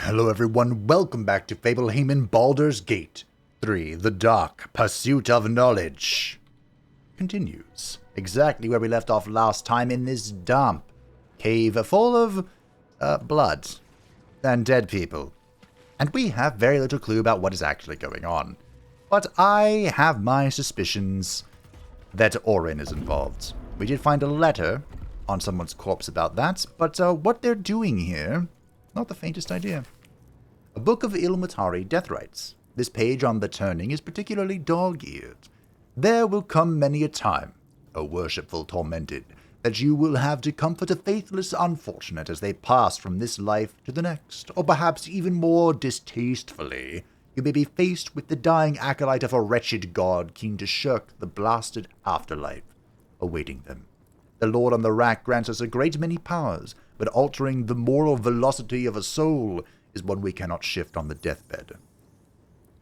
Hello everyone, welcome back to Fablehaven Baldur's Gate 3, The Dark Pursuit of Knowledge. Continues exactly where we left off last time in this damp cave full of blood and dead people. And we have very little clue about what is actually going on. But I have my suspicions that Orin is involved. We did find a letter on someone's corpse about that, but what they're doing here, not the faintest idea. A book of Ilmater death rites. This page on the turning is particularly dog-eared. There will come many a time, O worshipful tormented, that you will have to comfort a faithless unfortunate as they pass from this life to the next, or perhaps even more distastefully, you may be faced with the dying acolyte of a wretched god keen to shirk the blasted afterlife awaiting them. The Lord on the rack grants us a great many powers, but altering the moral velocity of a soul is one we cannot shift on the deathbed.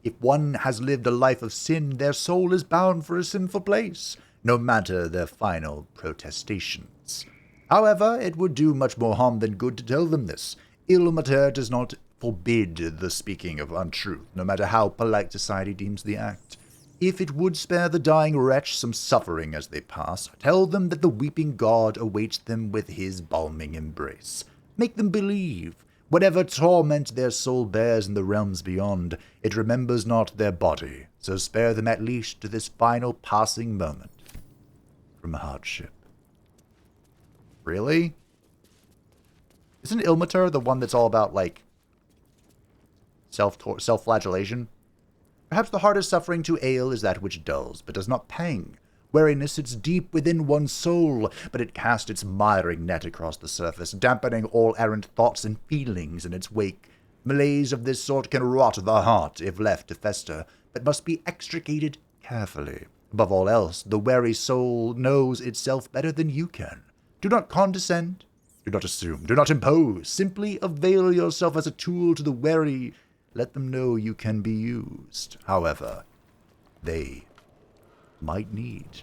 If one has lived a life of sin, their soul is bound for a sinful place, no matter their final protestations. However, it would do much more harm than good to tell them this. Ilmater does not forbid the speaking of untruth, no matter how polite society deems the act. If it would spare the dying wretch some suffering as they pass, tell them that the weeping god awaits them with his balming embrace. Make them believe. Whatever torment their soul bears in the realms beyond, it remembers not their body, so spare them at least to this final passing moment from hardship. Really? Isn't Ilmater the one that's all about, like, self-flagellation? Perhaps the hardest suffering to ale is that which dulls, but does not pang. Weariness sits deep within one's soul, but it casts its miring net across the surface, dampening all errant thoughts and feelings in its wake. Malaise of this sort can rot the heart if left to fester, but must be extricated carefully. Above all else, the wary soul knows itself better than you can. Do not condescend, do not assume, do not impose. Simply avail yourself as a tool to the wary. Let them know you can be used. However, they might need.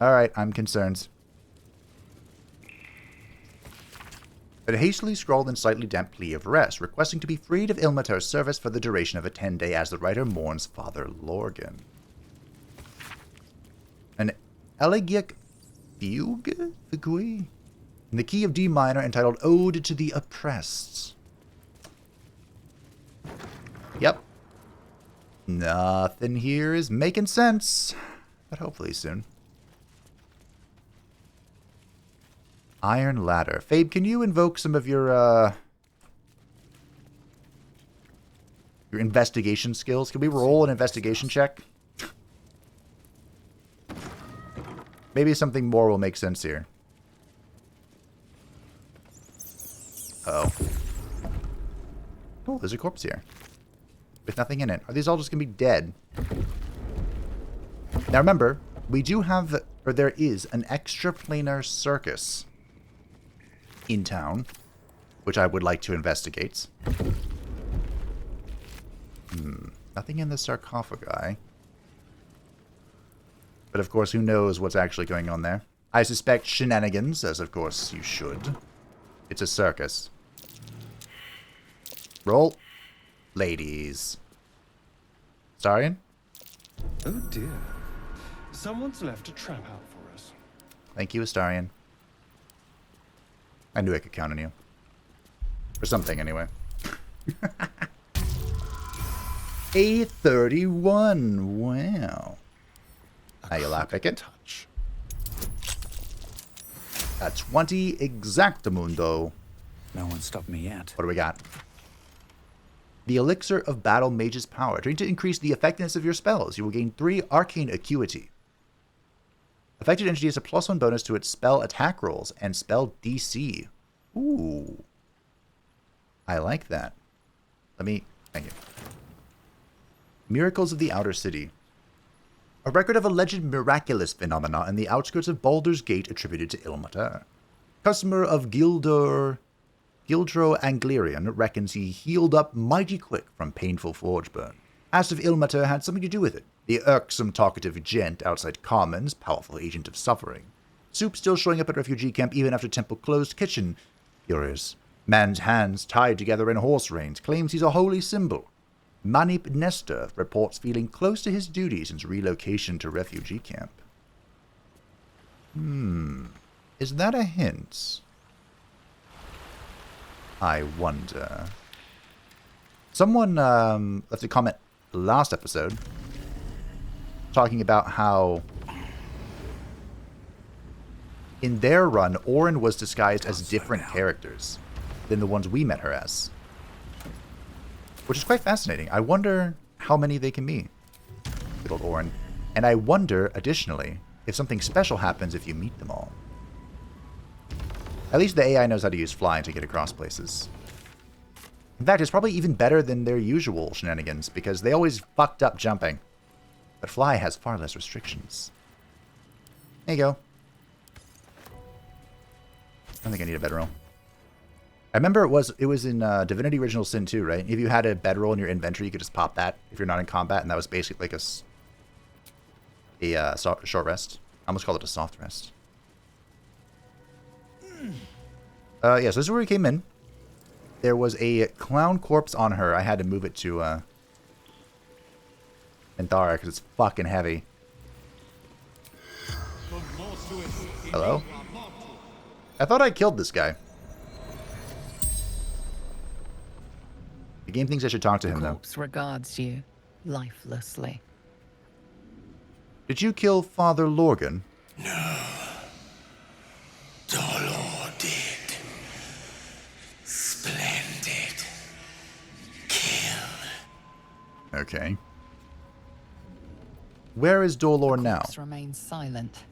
Alright, I'm concerned. But a hastily scrawled and slightly damp plea of rest, requesting to be freed of Ilmater's service for the duration of a 10-day as the writer mourns Father Lorgan. An elegiac fugue? In the key of D minor entitled Ode to the Oppressed. Yep. Nothing here is making sense, but hopefully soon. Iron Ladder. Fabe, can you invoke some of your investigation skills? Can we roll an investigation check? Maybe something more will make sense here. Uh-oh. Oh, there's a corpse here with nothing in it. Are these all just going to be dead? Now remember, we do have, or there is, an extraplanar circus in town, which I would like to investigate. Nothing in the sarcophagi. But of course, who knows what's actually going on there? I suspect shenanigans, as of course you should. It's a circus. Roll. Ladies. Starion? Oh dear. Someone's left a trap out for us. Thank you, Astarion. I knew I could count on you. Or something, anyway. A31. Wow. Now you laugh at it. Touch. A 20 exactamundo. No one stopped me yet. What do we got? The Elixir of Battle Mage's Power. Drink to increase the effectiveness of your spells. You will gain 3 Arcane Acuity. Affected entity has a +1 bonus to its spell attack rolls and spell DC. Ooh. I like that. Thank you. Miracles of the Outer City. A record of alleged miraculous phenomena in the outskirts of Baldur's Gate attributed to Ilmater. Customer of Gildro Anglerian reckons he healed up mighty quick from painful forge burn. Asked if Ilmater had something to do with it. The irksome talkative gent outside Commons, powerful agent of suffering. Soup still showing up at refugee camp even after temple closed. Kitchen. Curious. Man's hands tied together in horse reins claims he's a holy symbol. Manip Nestor reports feeling close to his duty since relocation to refugee camp. Is that a hint? I wonder. Someone left a comment last episode talking about how in their run, Orin was disguised as different characters than the ones we met her as. Which is quite fascinating. I wonder how many they can be. Good old Orin. And I wonder, additionally, if something special happens if you meet them all. At least the AI knows how to use flying to get across places. In fact, it's probably even better than their usual shenanigans, because they always fucked up jumping. But Fly has far less restrictions. There you go. I don't think I need a bedroll. I remember it was in Divinity Original Sin 2, right? If you had a bedroll in your inventory, you could just pop that if you're not in combat, and that was basically like a short rest. I almost called it a soft rest. Yeah, so this is where we came in. There was a clown corpse on her. I had to move it to Anthara because it's fucking heavy. Hello? I thought I killed this guy. The game thinks I should talk to him, though. The corpse regards you lifelessly. Did you kill Father Lorgan? No. Dolor did. Splendid. Kill. Okay. Where is Dolor now? The corpse remains silent.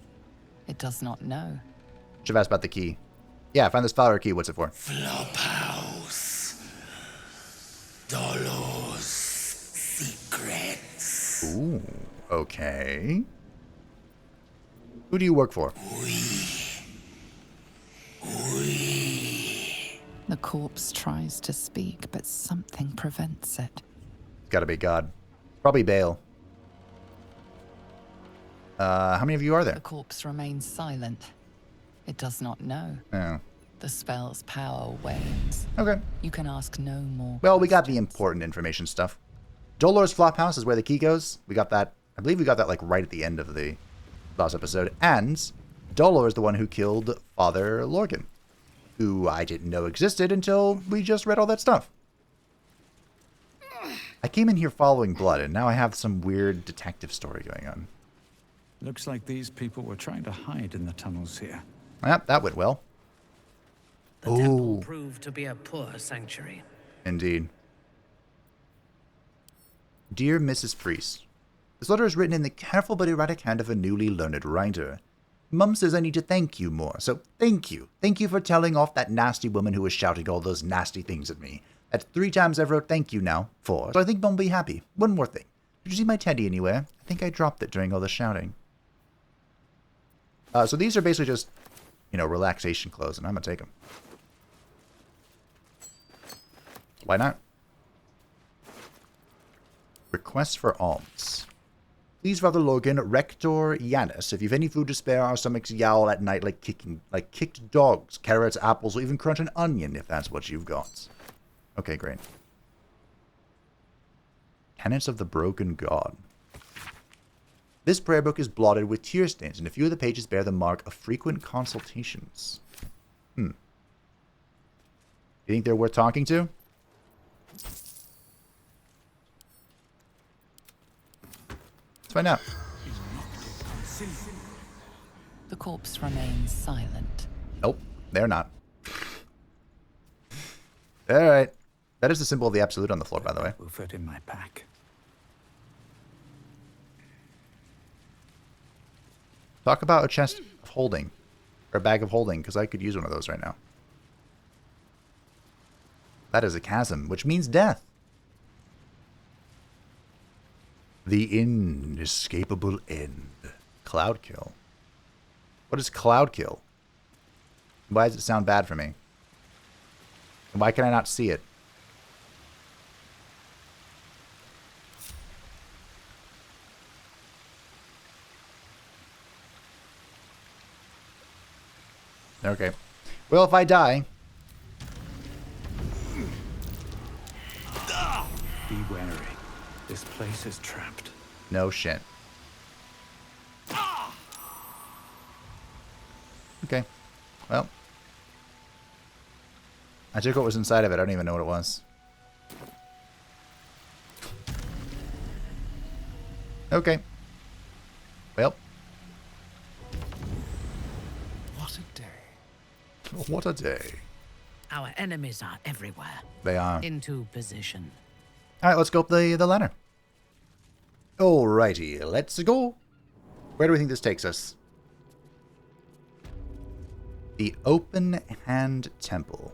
It does not know. Should have asked about the key. Yeah, I found this flower key. What's it for? Flophouse. Dolor's secrets. Ooh, okay. Who do you work for? The corpse tries to speak, but something prevents it. It's gotta be God. Probably Bale. How many of you are there? The corpse remains silent. It does not know. Oh. The spell's power wanes. Okay. You can ask no more. Well, we got the questions. important information stuff. Dolor's Flophouse is where the key goes. We got that. I believe we got that like right at the end of the last episode. And Dolor is the one who killed Father Lorgan, who I didn't know existed until we just read all that stuff. I came in here following blood, and now I have some weird detective story going on. Looks like these people were trying to hide in the tunnels here. Yep, that went well. The temple proved to be a poor sanctuary. Indeed. Dear Mrs. Priest, this letter is written in the careful but erratic hand of a newly learned writer. Mum says I need to thank you more, so thank you. Thank you for telling off that nasty woman who was shouting all those nasty things at me. That's 3 times I've wrote thank you now. 4. So I think Mum will be happy. One more thing. Did you see my teddy anywhere? I think I dropped it during all the shouting. So these are basically just, relaxation clothes, and I'm going to take them. Why not? Request for alms. Please, Father Logan, Rector Yanis, if you've any food to spare, our stomachs yowl at night like kicked dogs, carrots, apples, or even crunch an onion if that's what you've got. Okay, great. Tenets of the Broken God. This prayer book is blotted with tear stains, and a few of the pages bear the mark of frequent consultations. You think they're worth talking to? Let's find out. The corpse remains silent. Nope, they're not. Alright. That is the symbol of the Absolute on the floor, by the way. Will fit in my pack. Talk about a chest of holding. Or a bag of holding, because I could use one of those right now. That is a chasm, which means death. The inescapable end. Cloud kill. What is cloud kill? Why does it sound bad for me? And why can I not see it? Okay. Well, if I die, Be wary. This place is trapped. No shit. Okay. Well. I took what was inside of it. I don't even know what it was. Okay. Well. What a day. What a day. Our enemies are everywhere. They are. Into position. Alright, let's go up the ladder. Alrighty, let's go. Where do we think this takes us? The Open Hand Temple.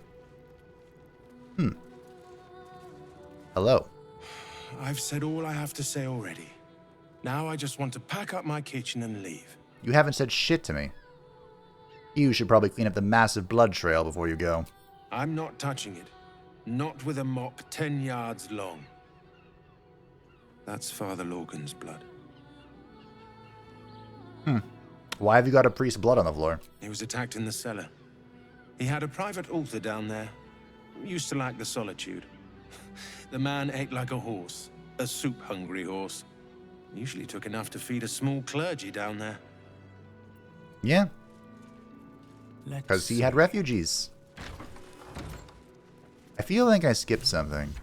Hello. I've said all I have to say already. Now I just want to pack up my kitchen and leave. You haven't said shit to me. You should probably clean up the massive blood trail before you go. I'm not touching it. Not with a mop 10 yards long. That's Father Logan's blood. Why have you got a priest's blood on the floor? He was attacked in the cellar. He had a private altar down there. Used to like the solitude. The man ate like a horse. A soup-hungry horse. Usually took enough to feed a small clergy down there. Yeah. Because he had refugees. I feel like I skipped something.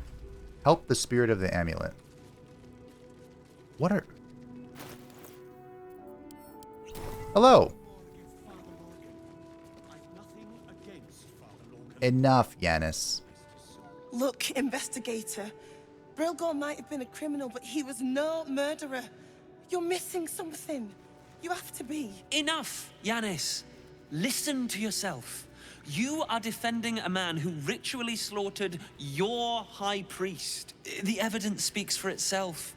Help the spirit of the amulet. What are... Hello. Enough, Yanis. Look, investigator. Brilgor might have been a criminal, but he was no murderer. You're missing something. You have to be. Enough, Yanis. Listen to yourself. You are defending a man who ritually slaughtered your high priest. The evidence speaks for itself.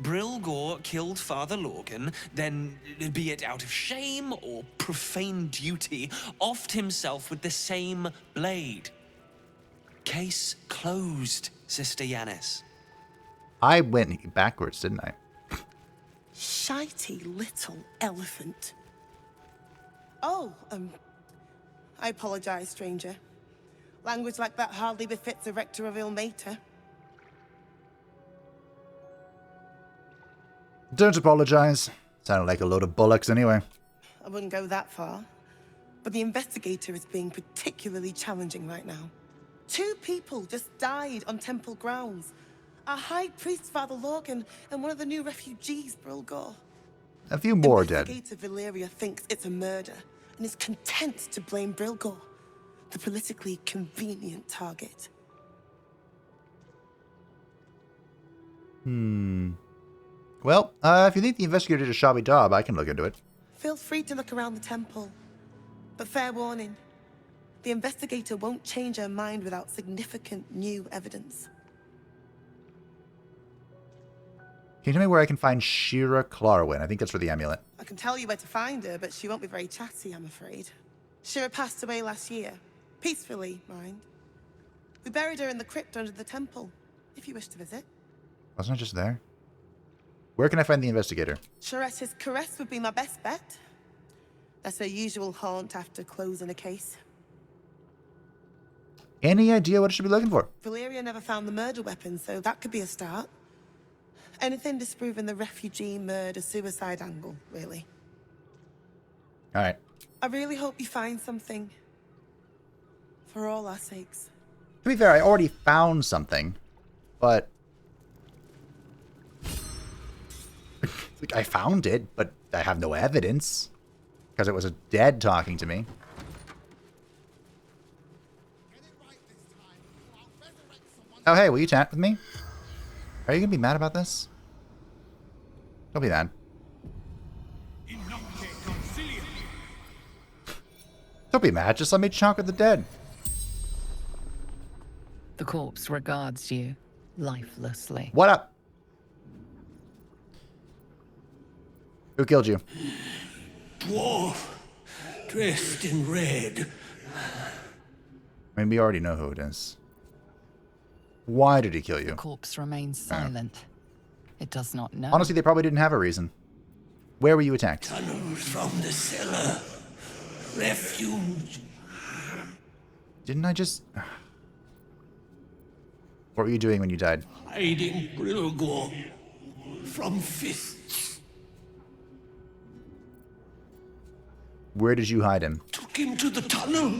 Brilgor killed Father Logan, then, be it out of shame or profane duty, offed himself with the same blade. Case closed, Sister Yanis. I went backwards, didn't I? Shitey little elephant. Oh, I apologize, stranger. Language like that hardly befits a rector of Ilmater. Don't apologize. Sounded like a load of bollocks anyway. I wouldn't go that far. But the investigator is being particularly challenging right now. 2 people just died on temple grounds. Our high priest, Father Logan, and one of the new refugees, Brilgor. A few more dead. Investigator Valeria thinks it's a murder and is content to blame Brilgor, the politically convenient target. Well, if you think the investigator did a shabby job, I can look into it. Feel free to look around the temple. But fair warning, the investigator won't change her mind without significant new evidence. Can you tell me where I can find Shira Clarwin? I think that's for the amulet. I can tell you where to find her, but she won't be very chatty, I'm afraid. Shira passed away last year. Peacefully, mind. We buried her in the crypt under the temple, if you wish to visit. Wasn't it just there? Where can I find the investigator? Sharetta's caress would be my best bet. That's her usual haunt after closing a case. Any idea what I should be looking for? Valeria never found the murder weapon, so that could be a start. Anything disproving the refugee murder-suicide angle, really. Alright. I really hope you find something. For all our sakes. To be fair, I already found something. But... like, I found it, but I have no evidence. Because it was a dead talking to me. Oh, hey, will you chat with me? Are you going to be mad about this? Don't be mad. Don't be mad, just let me chalk with the dead. The corpse regards you lifelessly. What up? Who killed you? Dwarf, dressed in red. I mean, we already know who it is. Why did he kill you? The corpse remains silent. It does not know. Honestly, they probably didn't have a reason. Where were you attacked? Tunnels from the cellar. Refuge. Didn't I just... What were you doing when you died? Hiding Grilgor from fists. Where did you hide him? Took him to the tunnel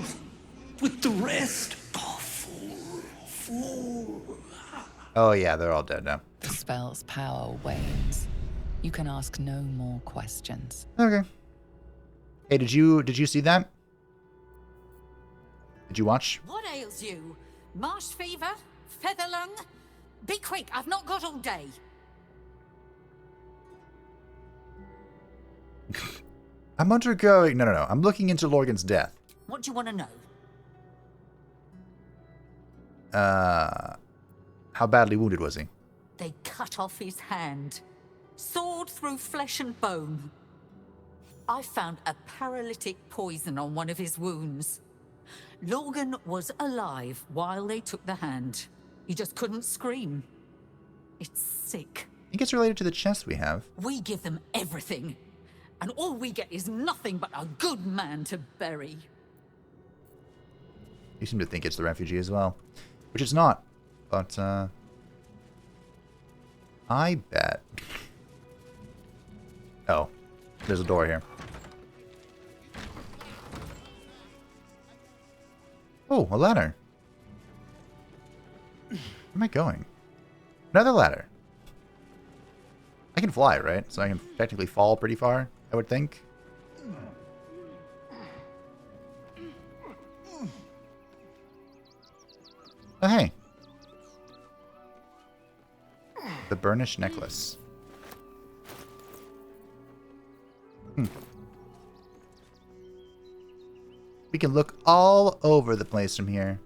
with the rest. Oh, fool. Oh yeah, they're all dead now. The spell's power wanes. You can ask no more questions. Okay. Hey, did you see that? Did you watch? What ails you? Marsh fever? Feather lung? Be quick, I've not got all day. I'm undergoing... No. I'm looking into Lorgan's death. What do you want to know? How badly wounded was he? They cut off his hand. Sword through flesh and bone. I found a paralytic poison on one of his wounds. Lorgan was alive while they took the hand. He just couldn't scream. It's sick. I think it's related to the chest we have. We give them everything. And all we get is nothing but a good man to bury. You seem to think it's the refugee as well. Which it's not. But, I bet. Oh. There's a door here. Oh, a ladder. Where am I going? Another ladder. I can fly, right? So I can technically fall pretty far, I would think. Oh, hey. The burnished necklace. We can look all over the place from here.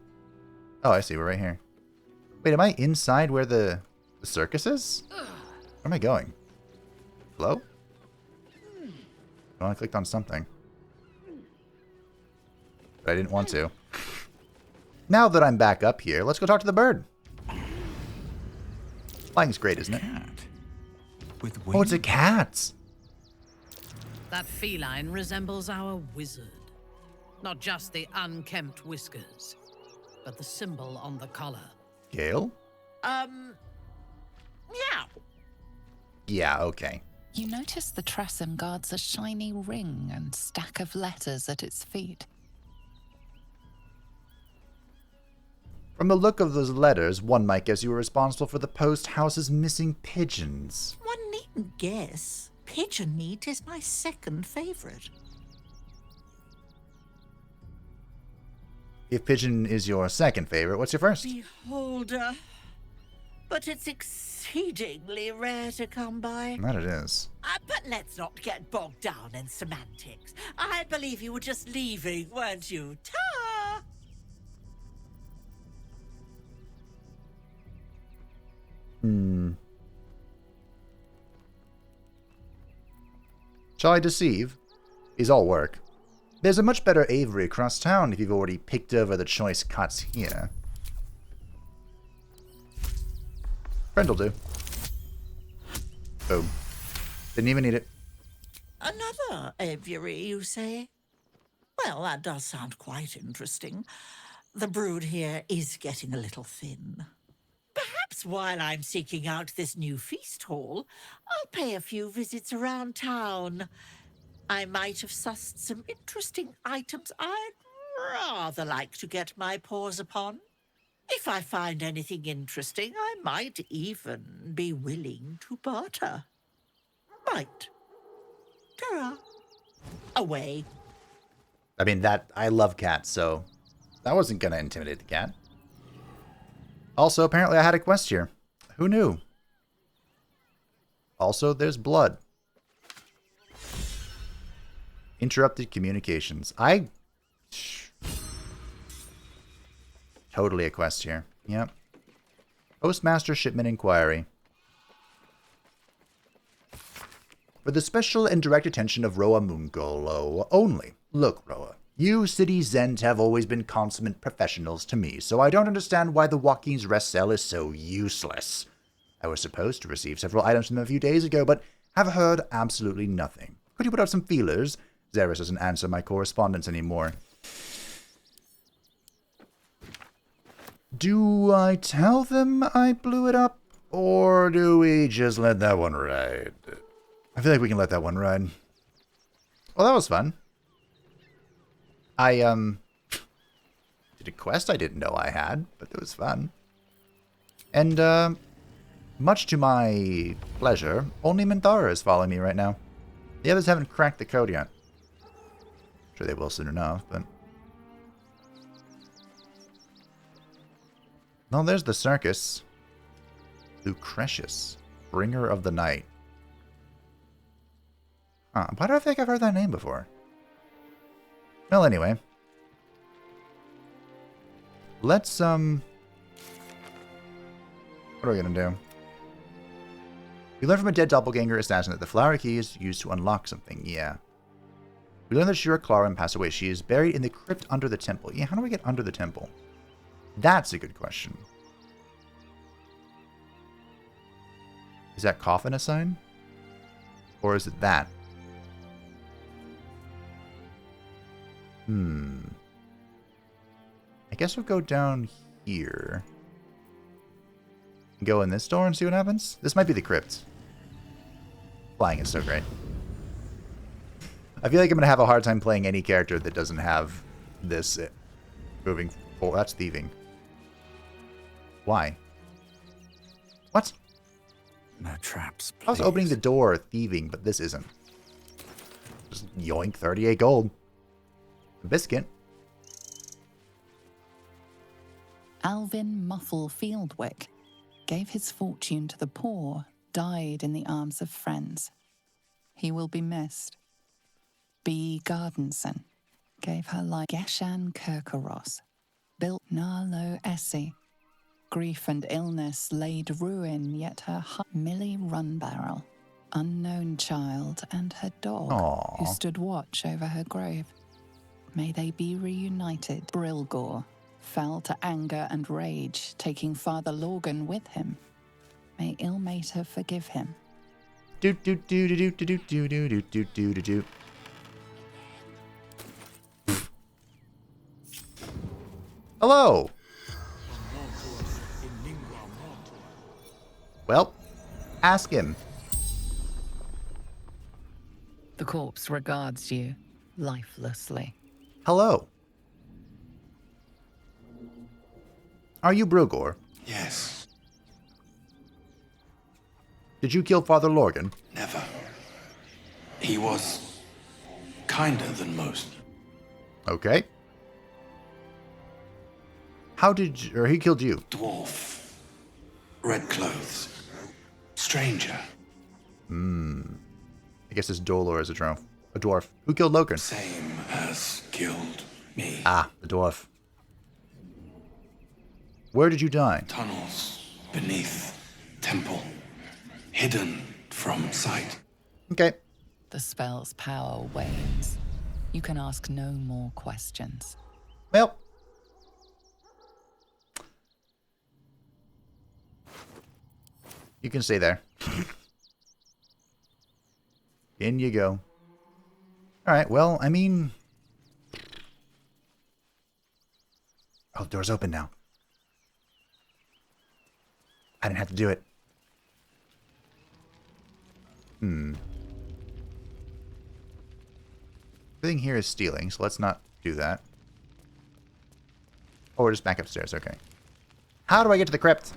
Oh, I see. We're right here. Wait, am I inside where the circus is? Where am I going? Hello? Oh, I clicked on something. But I didn't want to. Now that I'm back up here, let's go talk to the bird. Flying's great, isn't it? With Oh, it's a cat! That feline resembles our wizard. Not just the unkempt whiskers, but the symbol on the collar. Gale? Yeah. Yeah, okay. You notice the Tressum guards a shiny ring and stack of letters at its feet. From the look of those letters, one might guess you were responsible for the post house's missing pigeons. One needn't guess. Pigeon meat is my second favorite. If pigeon is your second favorite, what's your first? Beholder. But it's exceedingly rare to come by. That it is. But let's not get bogged down in semantics. I believe you were just leaving, weren't you? Ta! Shall I deceive? Is all work. There's a much better aviary across town if you've already picked over the choice cuts here. Friend'll do. Boom. Didn't even need it. Another aviary, you say? Well, that does sound quite interesting. The brood here is getting a little thin. Perhaps while I'm seeking out this new feast hall, I'll pay a few visits around town. I might have sussed some interesting items I'd rather like to get my paws upon. If I find anything interesting, I might even be willing to barter. Might. Ta-ra. Away. I mean, I love cats, so that wasn't gonna intimidate the cat. Also, apparently I had a quest here. Who knew? Also, there's blood. Interrupted communications. Totally a quest here. Yep. Postmaster Shipment Inquiry. For the special and direct attention of Roa Mungolo only. Look, Roa. You city Zend have always been consummate professionals to me, so I don't understand why the Waukeen's rest cell is so useless. I was supposed to receive several items from them a few days ago, but have heard absolutely nothing. Could you put out some feelers? Xeris doesn't answer my correspondence anymore. Do I tell them I blew it up? Or do we just let that one ride? I feel like we can let that one ride. Well, that was fun. I, did a quest I didn't know I had, but it was fun. And, much to my pleasure, only Minthara is following me right now. The others haven't cracked the code yet. I'm sure they will soon enough, but... No, there's the circus. Lucretius, bringer of the night. Huh, why do I think I've heard that name before? Well, anyway. Let's, What are we gonna do? We learned from a dead doppelganger assassin that the flower key is used to unlock something. Yeah. We learned that Shira Clarin passed away. She is buried in the crypt under the temple. Yeah, how do we get under the temple? That's a good question. Is that coffin a sign? Or is it that? I guess we'll go down here. Go in this door and see what happens. This might be the crypt. Flying is so great. I feel like I'm going to have a hard time playing any character that doesn't have this moving forward. That's thieving. Why? What? No traps, please. I was opening the door thieving, but this isn't. Just yoink, 38 gold. A biscuit. Alvin Muffle Fieldwick gave his fortune to the poor, died in the arms of friends. He will be missed. B. Gardenson gave her life. Geshan Kirkaros built Narlo Essie. Grief and illness laid ruin, yet her Millie Runbarrel, unknown child, and her dog, Aww. who stood watch over her grave. May they be reunited. Brilgor fell to anger and rage, taking Father Lorgan with him. May Ilmater forgive him. Do do do do do do do do do do do do do. Hello. Well, ask him. The corpse regards you lifelessly. Hello. Are you Brilgor? Yes. Did you kill Father Lorgan? Never. He was kinder than most. Okay. How did you, or he killed you? Dwarf. Red clothes. Stranger. I guess this Dolor is a dwarf. Who killed Lorgan? Same as killed me. Ah, the dwarf. Where did you die? Tunnels beneath temple. Hidden from sight. Okay. The spell's power wanes. You can ask no more questions. Well. You can stay there. In you go. Alright, well, I mean... Oh, the door's open now. I didn't have to do it. Everything here is stealing, so let's not do that. Oh, we're just back upstairs, okay. How do I get to the crypt?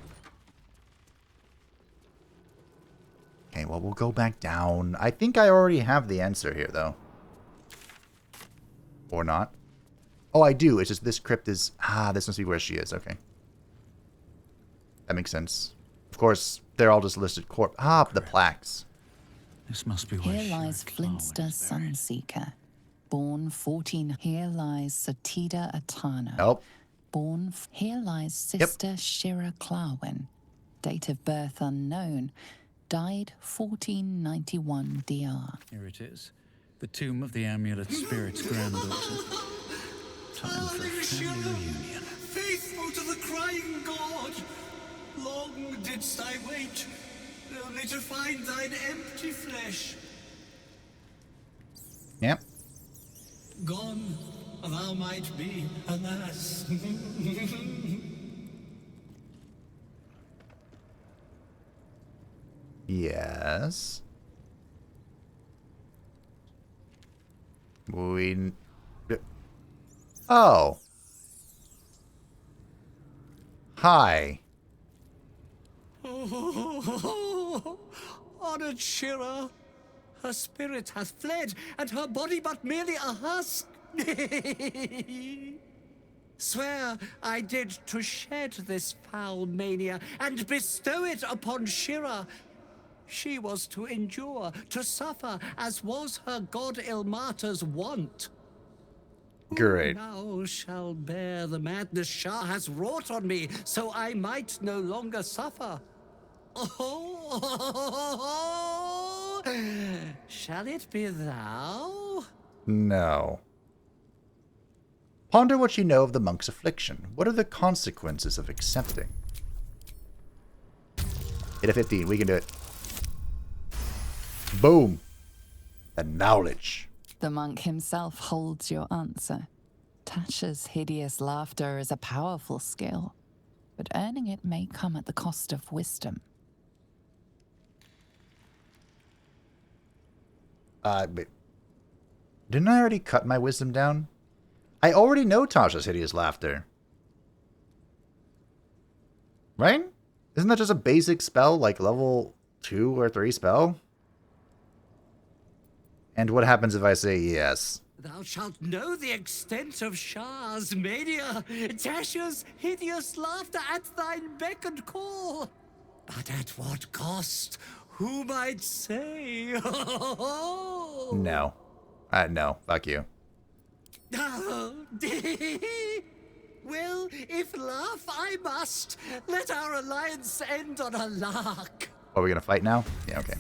Okay, well, we'll go back down. I think I already have the answer here, though. Or not. Oh, I do. It's just this crypt is... Ah, this must be where she is. Okay. That makes sense. Of course, they're all just listed corp... Ah, the plaques. This must be where Here lies Flintster Sunseeker, born 14. Here lies Satida Atano. Nope. Born. Here lies Sister Shira Clarwin, date of birth unknown. Died 1491 DR. Here it is. The tomb of the amulet spirit's granddaughter. Time for a family reunion. Faithful to the crying god, long didst I wait, only to find thine empty flesh. Yep. Gone thou might be, alas. Yes. Oh. Hi. Honored Shira, her spirit hath fled, and her body but merely a husk. Swear I did to shed this foul mania and bestow it upon Shira. She was to endure, to suffer, as was her god Ilmater's wont. Great. Now shall bear the madness Shah has wrought on me, so I might no longer suffer. Oh, shall it be thou? No. Ponder what you know of the monk's affliction. What are the consequences of accepting? Hit a 15. We can do it. Boom. The knowledge. The monk himself holds your answer. Tasha's hideous laughter is a powerful skill, but earning it may come at the cost of wisdom. But didn't I already cut my wisdom down? I already know Tasha's hideous laughter. Right? Isn't that just a basic spell, like level 2 or 3 spell? And what happens if I say yes? Thou shalt know the extent of Shah's mania, Tasha's hideous laughter at thine beck and call. But at what cost? Who might say? No. No. Fuck you. Well, if laugh I must, let our alliance end on a lark. Are we gonna fight now? Yeah, okay.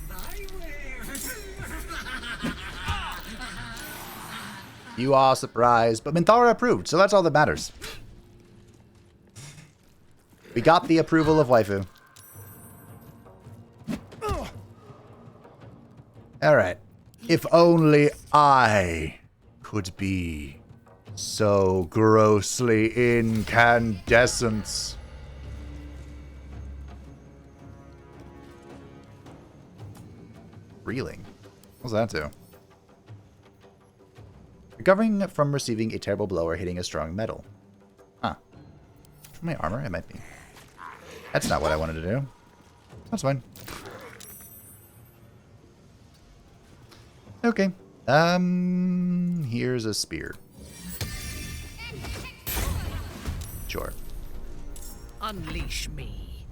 You are surprised, but Minthara approved, so that's all that matters. We got the approval of waifu. Alright. If only I could be so grossly incandescent. Reeling. What's that do? Recovering from receiving a terrible blow or hitting a strong metal. Huh. My armor? It might be. That's not what I wanted to do. That's fine. Okay. Here's a spear. Sure. Unleash me.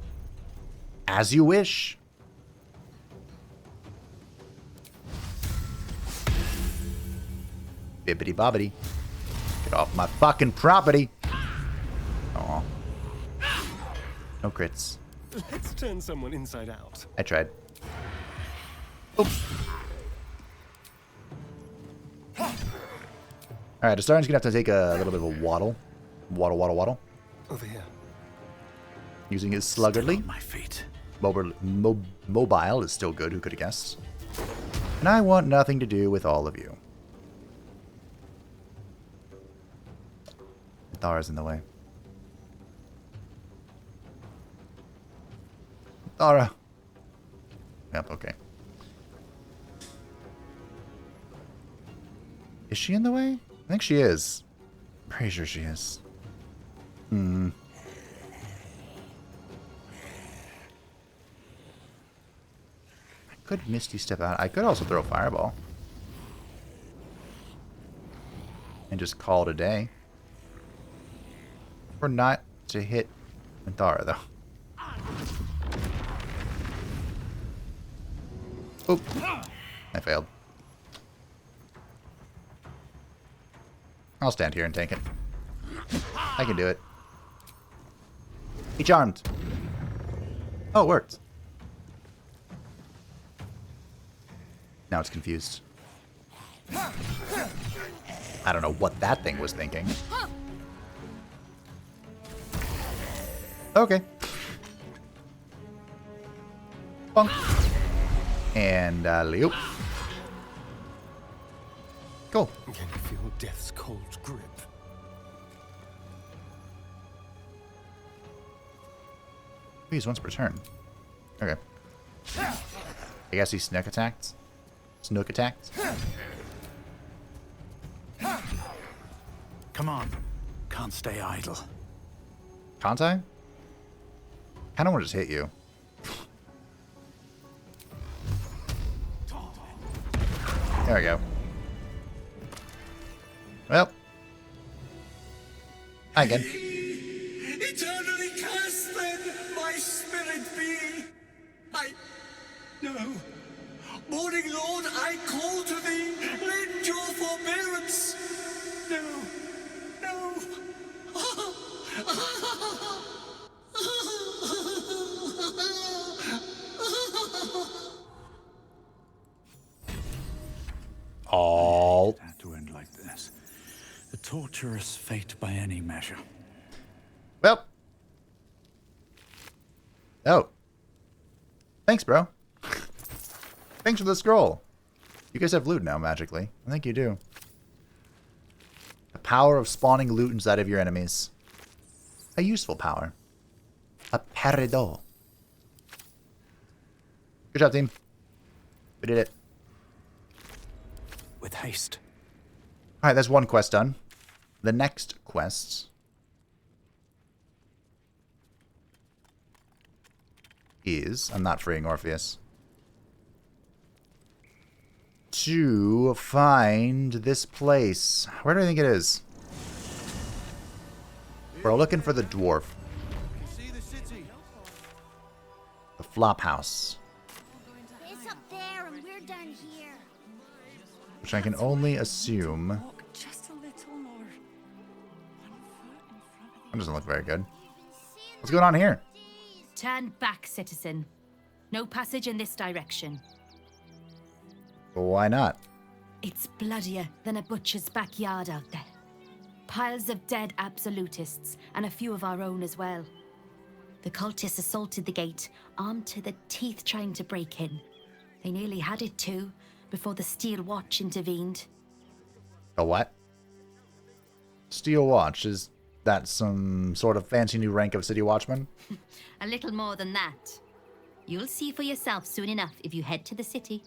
As you wish. Bibbity bobbity. Get off my fucking property. Aw. No crits. Let's turn someone inside out. I tried. Oops. Alright, Astarian's gonna have to take a little bit of a waddle. Waddle. Over here. Using his sluggardly. My feet. Mobile is still good, who could have guessed? And I want nothing to do with all of you. Thara's in the way. Thara. Yep, okay. Is she in the way? I think she is. I'm pretty sure she is. I could Misty Step out. I could also throw a Fireball. And just call it a day. Or not to hit Minthara, though. Oop. I failed. I'll stand here and tank it. I can do it. Be charmed. Oh, it worked. Now it's confused. I don't know what that thing was thinking. Okay. Bonk. And Leo. Cool. Can you feel death's cold grip? Please, once per turn. Okay. I guess he snook attacked. Snook attacked. Come on. Can't stay idle. Can't I? Kinda wanna just hit you. There we go. Well. Hi again. Eternally cast then, my spirit be. No. Morning Lord, I call to thee. Lend your forbearance. No. Oh. It had to end like this. A torturous fate by any measure. Well. Oh. Thanks, bro. Thanks for the scroll. You guys have loot now, magically. I think you do. The power of spawning loot inside of your enemies. A useful power. A peridot. Good job, team. We did it. With haste. Alright, that's one quest done. The next quest is... I'm not freeing Orpheus. To find this place. Where do I think it is? We're looking for the dwarf. The flop house. It's up there and we're down here. Which I can only assume... Just a little more. That doesn't look very good. What's going on here? Turn back, citizen. No passage in this direction. Why not? It's bloodier than a butcher's backyard out there. Piles of dead absolutists, and a few of our own as well. The cultists assaulted the gate, armed to the teeth trying to break in. They nearly had it too, before the Steel Watch intervened. A what? Steel Watch, is that some sort of fancy new rank of City Watchman? A little more than that. You'll see for yourself soon enough if you head to the city.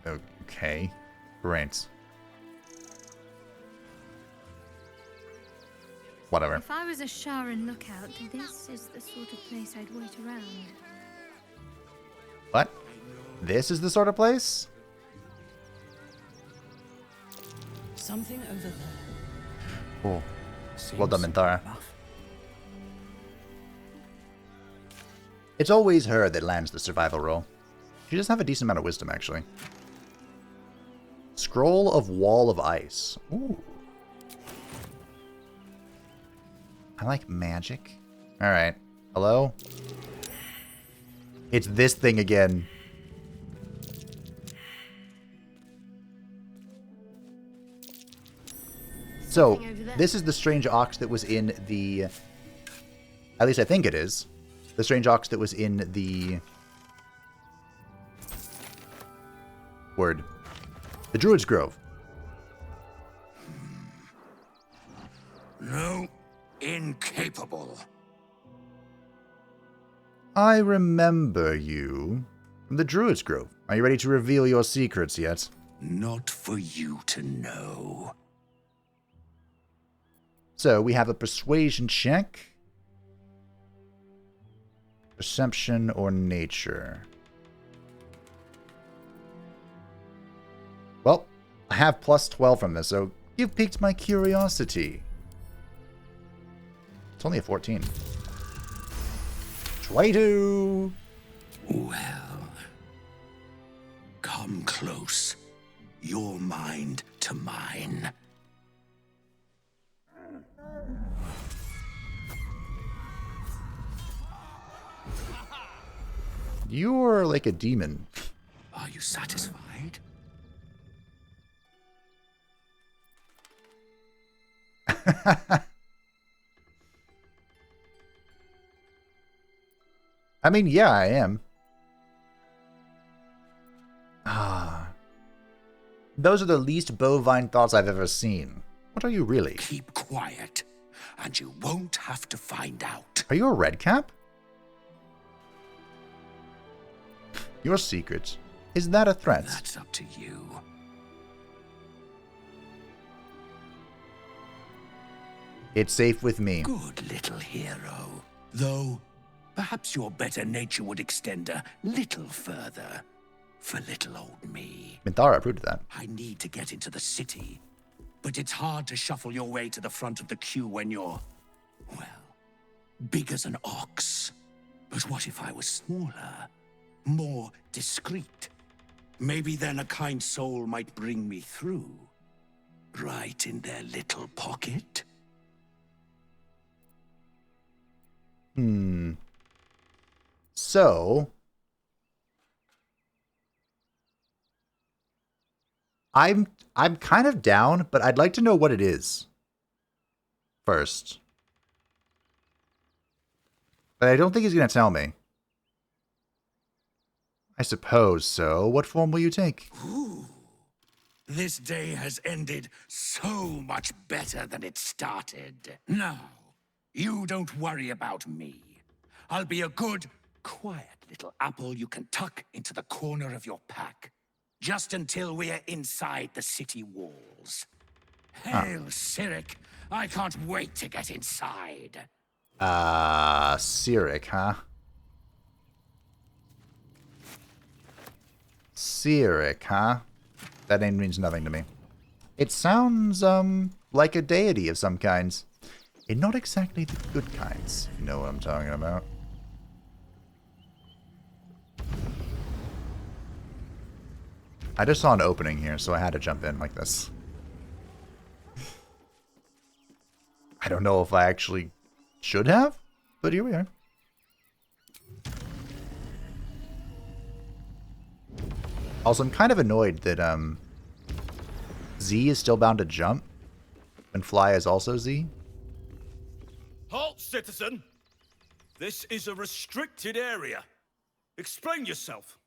Okay. Great. Whatever. If I was a Sharan lookout, this is the sort of place I'd wait around. What? This is the sort of place? Something over there. Cool. Well done, Mintara. It's always her that lands the survival roll. She does have a decent amount of wisdom, actually. Scroll of Wall of Ice. Ooh. I like magic. Alright. Hello? It's this thing again. So, this is the strange ox that was in the... At least I think it is. The strange ox that was in the... Word. The Druid's Grove. No, incapable. I remember you from the Druid's Grove. Are you ready to reveal your secrets yet? Not for you to know. So, we have a persuasion check. Perception or nature. Well, I have plus 12 from this, so you've piqued my curiosity. It's only a 14. 22! Well, come close. Your mind to mine. You're like a demon. Are you satisfied? I mean, yeah, I am. Ah. Those are the least bovine thoughts I've ever seen. What are you really? Keep quiet, and you won't have to find out. Are you a red cap? Your secret, is that a threat? That's up to you. It's safe with me. Good little hero. Though, perhaps your better nature would extend a little further. For little old me. Minthara approved of that. I need to get into the city. But it's hard to shuffle your way to the front of the queue when you're, well, big as an ox. But what if I was smaller? More discreet? Maybe then a kind soul might bring me through. Right in their little pocket? So... I'm kind of down, but I'd like to know what it is first. But I don't think he's going to tell me. I suppose so. What form will you take? Ooh. This day has ended so much better than it started. Now, you don't worry about me. I'll be a good, quiet little apple you can tuck into the corner of your pack. Just until we are inside the city walls. Hail, Cyric. I can't wait to get inside. Cyric, huh? Cyric, huh? That name means nothing to me. It sounds, like a deity of some kinds. And not exactly the good kinds, if you know what I'm talking about. I just saw an opening here, so I had to jump in like this. I don't know if I actually should have, but here we are. Also, I'm kind of annoyed that Z is still bound to jump, and Fly is also Z. Halt, citizen! This is a restricted area. Explain yourself.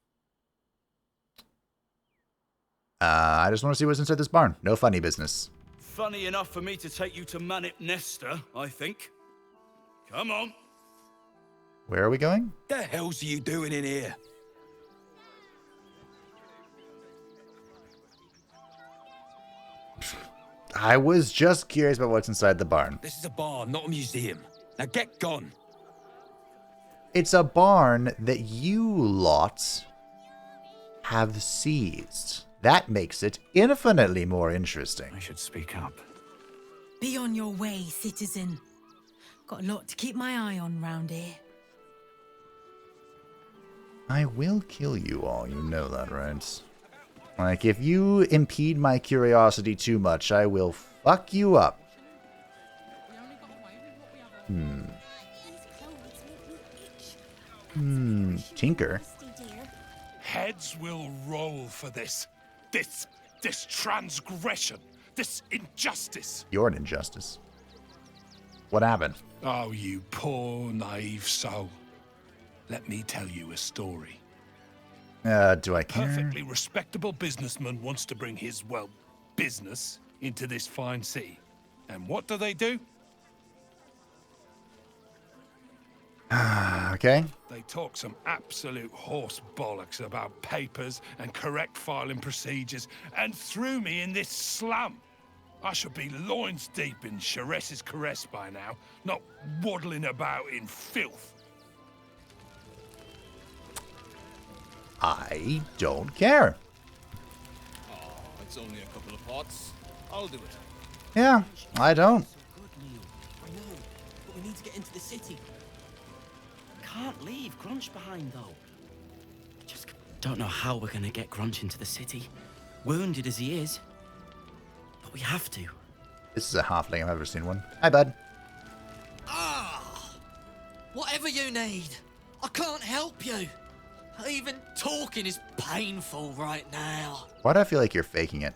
I just want to see what's inside this barn. No funny business. Funny enough for me to take you to Manip Nesta, I think. Come on. Where are we going? The hell's you doing in here? I was just curious about what's inside the barn. This is a barn, not a museum. Now get gone. It's a barn that you lot have seized. That makes it infinitely more interesting. I should speak up. Be on your way, citizen. Got a lot to keep my eye on round here. I will kill you all, you know that, right? Like, if you impede my curiosity too much, I will fuck you up. Tinker? Heads will roll for this. This transgression. This injustice. You're an injustice. What happened? Oh, you poor, naive soul. Let me tell you a story. Do I care? Perfectly respectable businessman wants to bring his, well, business into this fine city. And what do? Okay. They talk some absolute horse bollocks about papers and correct filing procedures and threw me in this slum. I should be loins deep in Sharess's caress by now, not waddling about in filth. I don't care. Oh, it's only a couple of pots. I'll do it. Yeah, I don't. I know, but we need to get into the city. Can't leave Grunch behind, though. Just don't know how we're gonna get Grunch into the city. Wounded as he is. But we have to. This is a halfling I've ever seen one. Hi, bud. Whatever you need. I can't help you. Even talking is painful right now. Why do I feel like you're faking it?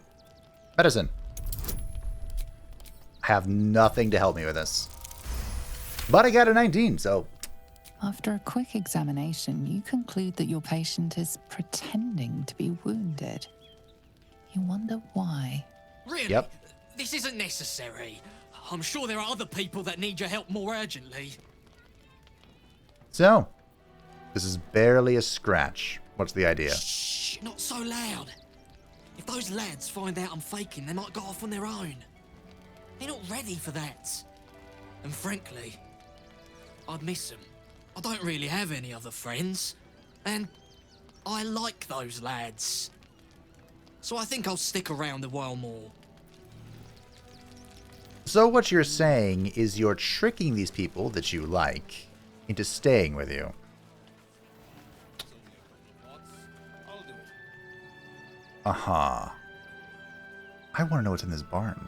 Medicine. I have nothing to help me with this. But I got a 19, so... After a quick examination, you conclude that your patient is pretending to be wounded. You wonder why. Really? Yep. This isn't necessary. I'm sure there are other people that need your help more urgently. So, this is barely a scratch. What's the idea? Shh, not so loud. If those lads find out I'm faking, they might go off on their own. They're not ready for that. And frankly, I'd miss them. I don't really have any other friends. And I like those lads. So I think I'll stick around a while more. So what you're saying is you're tricking these people that you like into staying with you. Uh-huh. I want to know what's in this barn.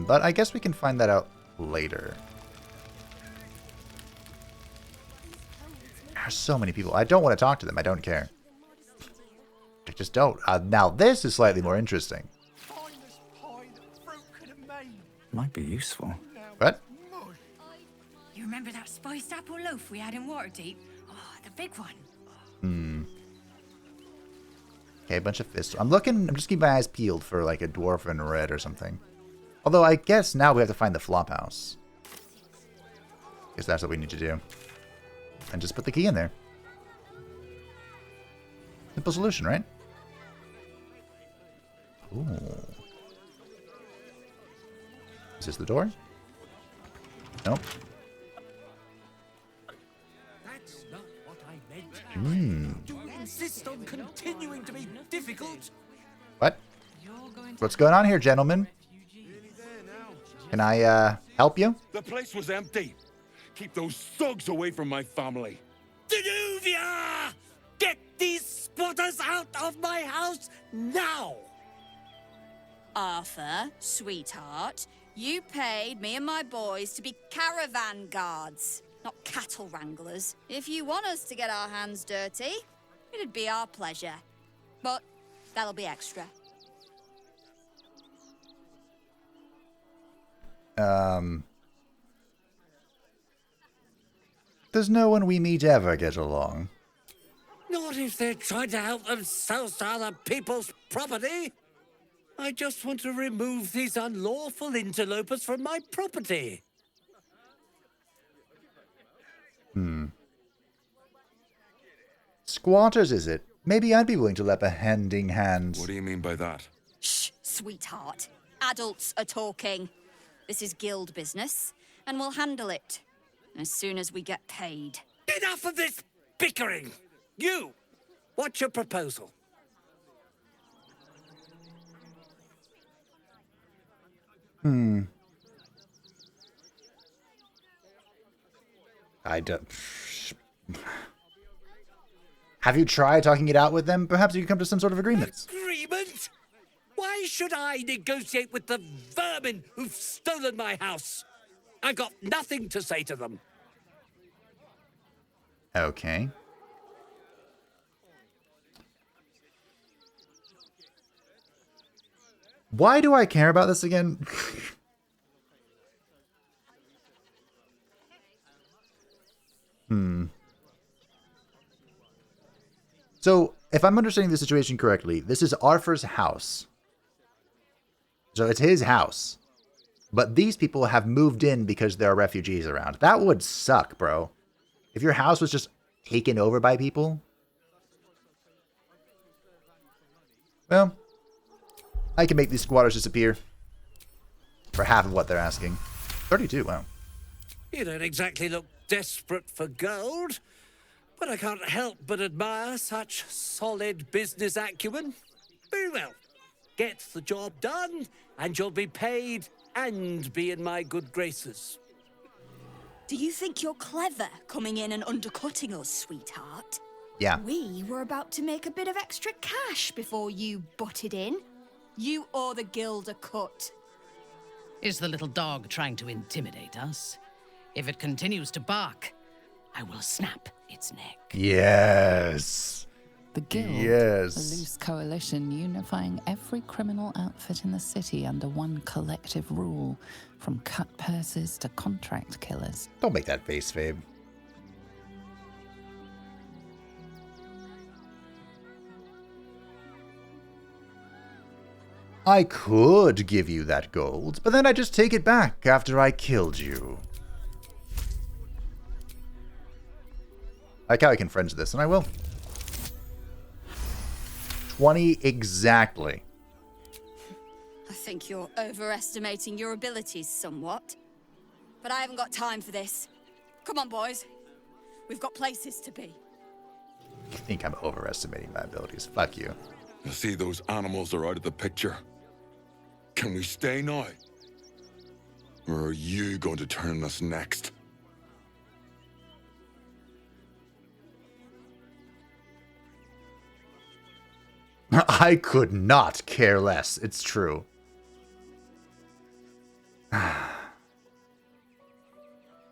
But I guess we can find that out later. There's so many people. I don't want to talk to them. I don't care. I just don't. Now this is slightly more interesting. Might be useful. What? You remember that spiced apple loaf we had in Waterdeep? Oh, the big one. Okay, a bunch of fists. I'm just keeping my eyes peeled for like a dwarven red or something. Although I guess now we have to find the flop house. Guess that's what we need to do. And just put the key in there. Simple solution, right? Ooh. Is this the door? Nope. That's not what I meant. Do you insist on continuing to be difficult? What? What's going on here, gentlemen? Can I, help you? The place was empty. Keep those thugs away from my family. Danuvia! Get these spotters out of my house now! Arthur, sweetheart, you paid me and my boys to be caravan guards, not cattle wranglers. If you want us to get our hands dirty, it'd be our pleasure. But that'll be extra. Does no one we meet ever get along? Not if they're trying to help themselves to other people's property. I just want to remove these unlawful interlopers from my property. Squatters, is it? Maybe I'd be willing to lend a handing hand. What do you mean by that? Shh, sweetheart. Adults are talking. This is guild business, and we'll handle it as soon as we get paid. Enough of this bickering! You! What's your proposal? I don't... Have you tried talking it out with them? Perhaps you can come to some sort of agreement. Agreement? Why should I negotiate with the vermin who've stolen my house? I've got nothing to say to them. Okay. Why do I care about this again? So, if I'm understanding the situation correctly, this is Arthur's house. So it's his house. But these people have moved in because there are refugees around. That would suck, bro. If your house was just taken over by people. Well, I can make these squatters disappear. For half of what they're asking. 32, wow. You don't exactly look desperate for gold, but I can't help but admire such solid business acumen. Very well. Get the job done, and you'll be paid and be in my good graces. Do you think you're clever coming in and undercutting us, sweetheart? Yeah. We were about to make a bit of extra cash before you butted in. You owe the guild a cut. Is the little dog trying to intimidate us? If it continues to bark, I will snap its neck. Yes. The Guild, yes. a loose coalition unifying every criminal outfit in the city under one collective rule, from cut purses to contract killers. Don't make that face, Fabe. I could give you that gold, but then I'd just take it back after I killed you. I like how I can fringe this, and I will. 20 exactly. I think you're overestimating your abilities somewhat. But I haven't got time for this. Come on, boys. We've got places to be. I think I'm overestimating my abilities. Fuck you. I see those animals are out of the picture. Can we stay now? Or are you going to turn us next? I could not care less. It's true.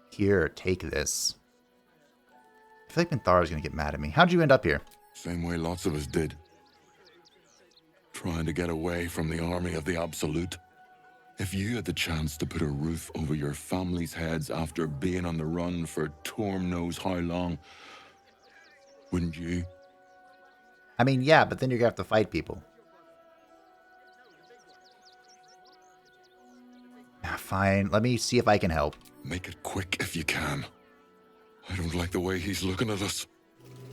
Here, take this. I feel like Minthara's gonna get mad at me. How'd you end up here? Same way lots of us did. Trying to get away from the army of the Absolute. If you had the chance to put a roof over your family's heads after being on the run for Torm knows how long, wouldn't you? I mean, yeah, but then you're gonna have to fight people. Fine, let me see if I can help. Make it quick if you can. I don't like the way he's looking at us.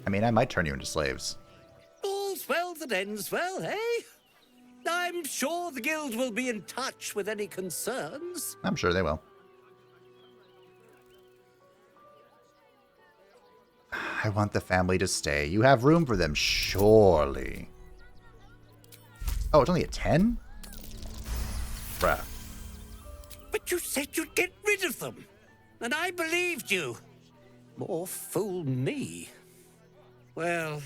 I mean, I might turn you into slaves. All's well that ends well, eh? I'm sure the guild will be in touch with any concerns. I'm sure they will. I want the family to stay. You have room for them, surely. Oh, it's only a 10? Bruh. But you said you'd get rid of them, and I believed you. More fool me. Well,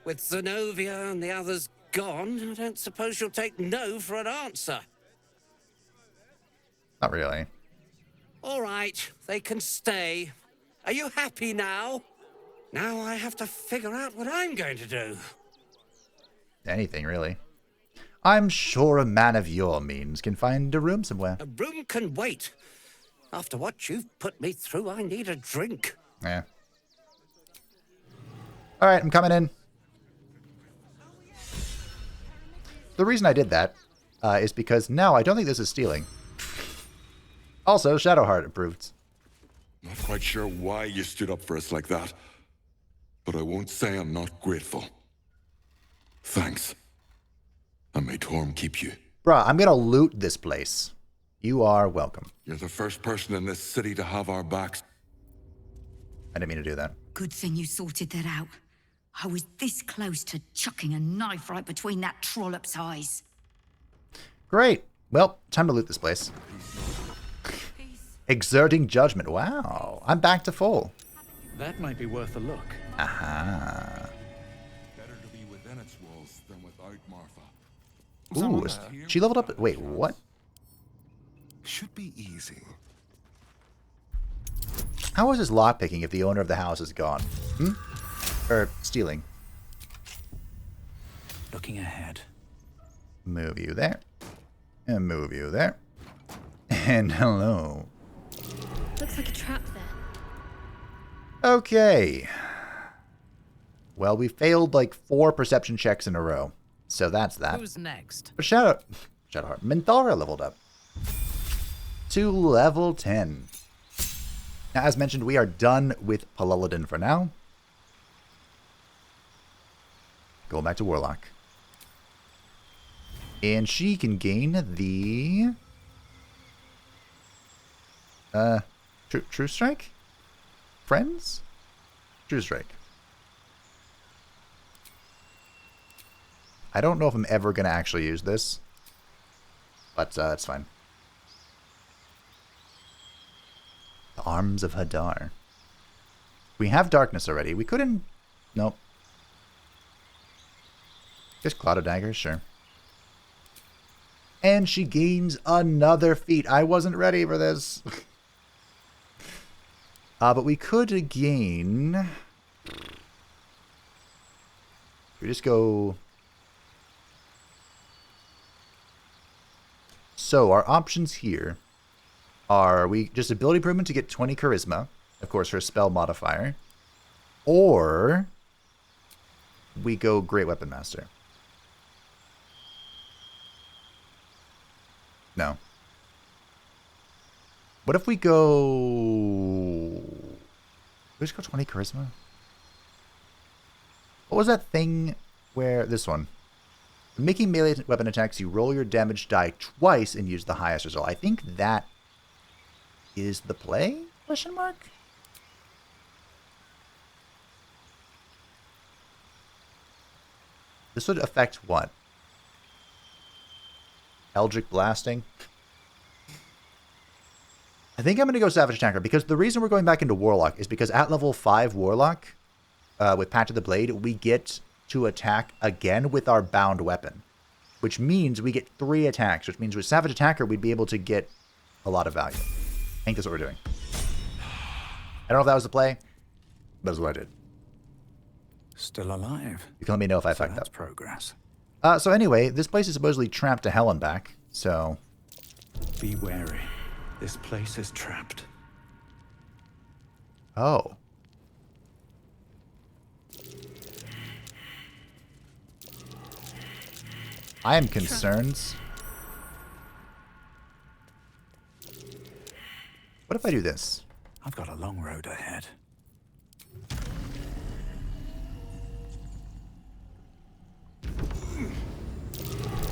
with Zenobia and the others gone, I don't suppose you'll take no for an answer. Not really. All right, they can stay. Are you happy now? Now I have to figure out what I'm going to do. Anything, really. I'm sure a man of your means can find a room somewhere. A room can wait. After what you've put me through, I need a drink. Yeah. Alright, I'm coming in. The reason I did that is because now I don't think this is stealing. Also, Shadowheart approved. Not quite sure why you stood up for us like that, but I won't say I'm not grateful. Thanks. And may Torm keep you. Bruh, I'm gonna loot this place. You are welcome. You're the first person in this city to have our backs. I didn't mean to do that. Good thing you sorted that out. I was this close to chucking a knife right between that trollop's eyes. Great. Well, time to loot this place. Exerting judgment. Wow. I'm back to full. That might be worth a look. Aha. Better to be within its walls than without Martha. Ooh, she leveled up. Wait, what? Should be easy. How is this lockpicking if the owner of the house is gone? Or stealing? Looking ahead. Move you there. And move you there. And hello. Looks like a trap there. Okay. Well, we failed like 4 perception checks in a row. So that's that. Who's next? But Shadowheart. Minthara leveled up to level 10. Now, as mentioned, we are done with Paluladin for now. Going back to Warlock. And she can gain the... True Strike? Friends? True Strike. I don't know if I'm ever going to actually use this. But that's fine. The Arms of Hadar. We have Darkness already. We couldn't... Nope. Just Cloud of Daggers, sure. And she gains another feat. I wasn't ready for this. But we could gain... We just go... So, our options here are we just ability improvement to get 20 charisma, of course, her spell modifier, or we go Great Weapon Master. No. What if we go... We just go 20 charisma? What was that thing where... This one. Making melee weapon attacks, you roll your damage die twice and use the highest result. I think that is the play? Question mark? This would affect what? Eldritch Blasting? I think I'm going to go Savage Attacker, because the reason we're going back into Warlock is because at level 5 Warlock, with Patch of the Blade, we get to attack again with our bound weapon, which means we get 3 attacks, which means with Savage Attacker, we'd be able to get a lot of value. I think that's what we're doing. I don't know if that was the play, but that's what I did. Still alive. You can let me know if I fucked that's up. Progress. So anyway, this place is supposedly trapped to hell and back, so... Be wary. This place is trapped. Oh. I am concerned. What if I do this? I've got a long road ahead.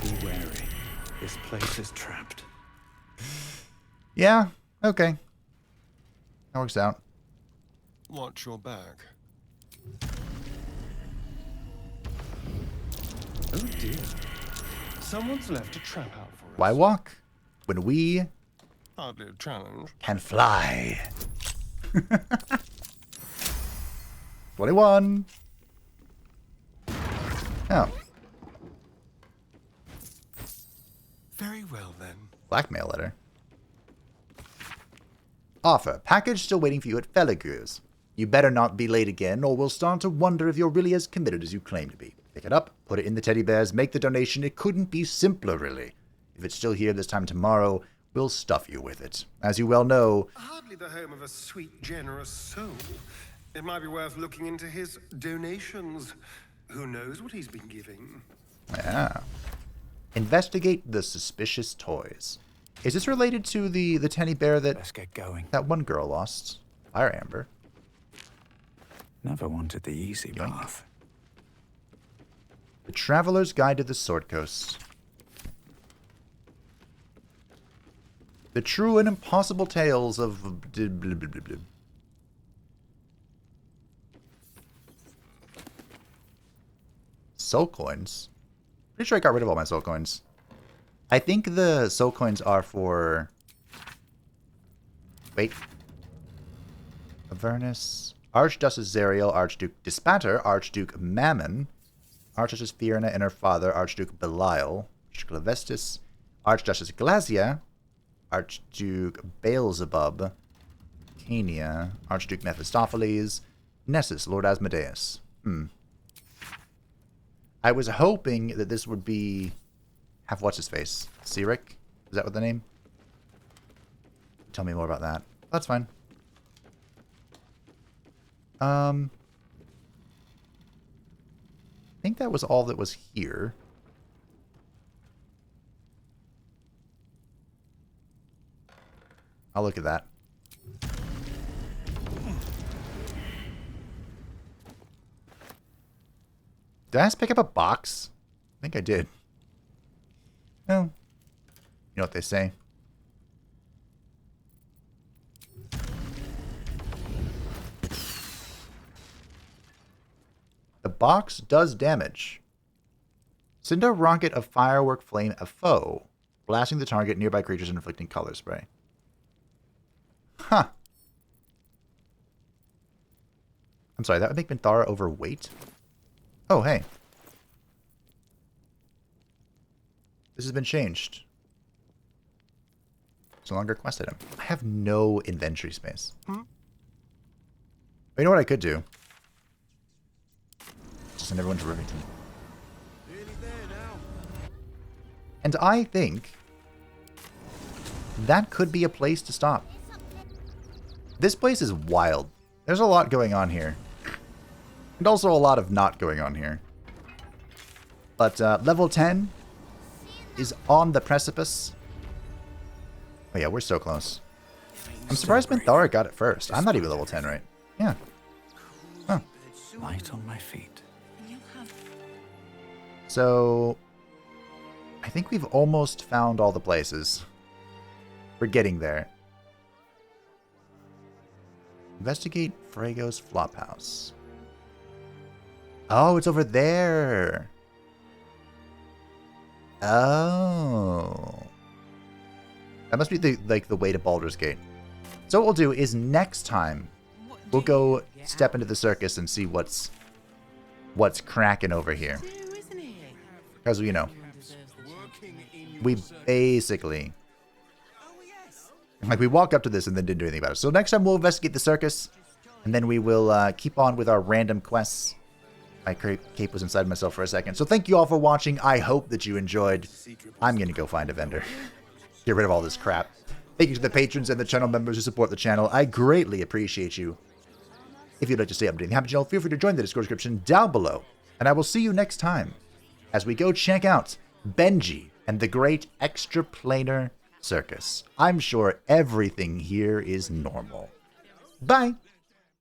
Be wary. This place is trapped. Yeah, okay. That works out. Watch your back. Oh dear. Someone's left a trap out for us. Why walk when we Hardly a challenge. can fly? 21. Oh. Very well then. Blackmail letter. Offer. Package still waiting for you at Felagur's. You better not be late again, or we'll start to wonder if you're really as committed as you claim to be. Pick it up, put it in the teddy bears, make the donation. It couldn't be simpler, really. If it's still here this time tomorrow, we'll stuff you with it. As you well know... Hardly the home of a sweet, generous soul. It might be worth looking into his donations. Who knows what he's been giving? Yeah. Investigate the suspicious toys. Is this related to the teddy bear that... Let's get going. That one girl lost? Fire Amber. Never wanted the easy path. The Traveler's Guide to the Sword Coast. The true and impossible tales of... Soul coins? Pretty sure I got rid of all my soul coins. I think the soul coins are for... Wait. Avernus. Archduchess Zariel, Archduke Dispater, Archduke Mammon, Archduchess Fiona and her father, Archduke Belial, Archduke Levestis, Archduchess Glazia, Archduke Beelzebub, Cania, Archduke Mephistopheles, Nessus, Lord Asmodeus. I was hoping that this would be... Have what's-his-face? Cyric? Is that what the name? Tell me more about that. That's fine. I think that was all that was here. I'll look at that. Did I just pick up a box? I think I did. Well, you know what they say. The box does damage. Send a rocket of firework flame a foe, blasting the target, nearby creatures, and inflicting color spray. Huh. I'm sorry, that would make Minthara overweight? Oh, hey. This has been changed. It's no longer a quest item. I have no inventory space. You know what I could do? Just send everyone to Rivington. And I think that could be a place to stop. This place is wild. There's a lot going on here. And also a lot of not going on here. But level 10 is on the precipice. Oh yeah, we're so close. I'm surprised Minthara got it first. I'm not even level 10, right? Yeah. Huh. Light on my feet. So, I think we've almost found all the places. We're getting there. Investigate Frago's Flophouse. Oh, it's over there. Oh. That must be the way to Baldur's Gate. So what we'll do is next time we'll go step into the circus and see what's cracking over here. Because, you know, we basically, like, we walked up to this and then didn't do anything about it. So next time we'll investigate the circus, and then we will keep on with our random quests. My cape was inside myself for a second. So thank you all for watching. I hope that you enjoyed. I'm going to go find a vendor. Get rid of all this crap. Thank you to the patrons and the channel members who support the channel. I greatly appreciate you. If you'd like to stay updated on the Happy Channel, feel free to join the Discord description down below. And I will see you next time as we go check out Benji and the Great Extraplanar Circus. I'm sure everything here is normal. Bye!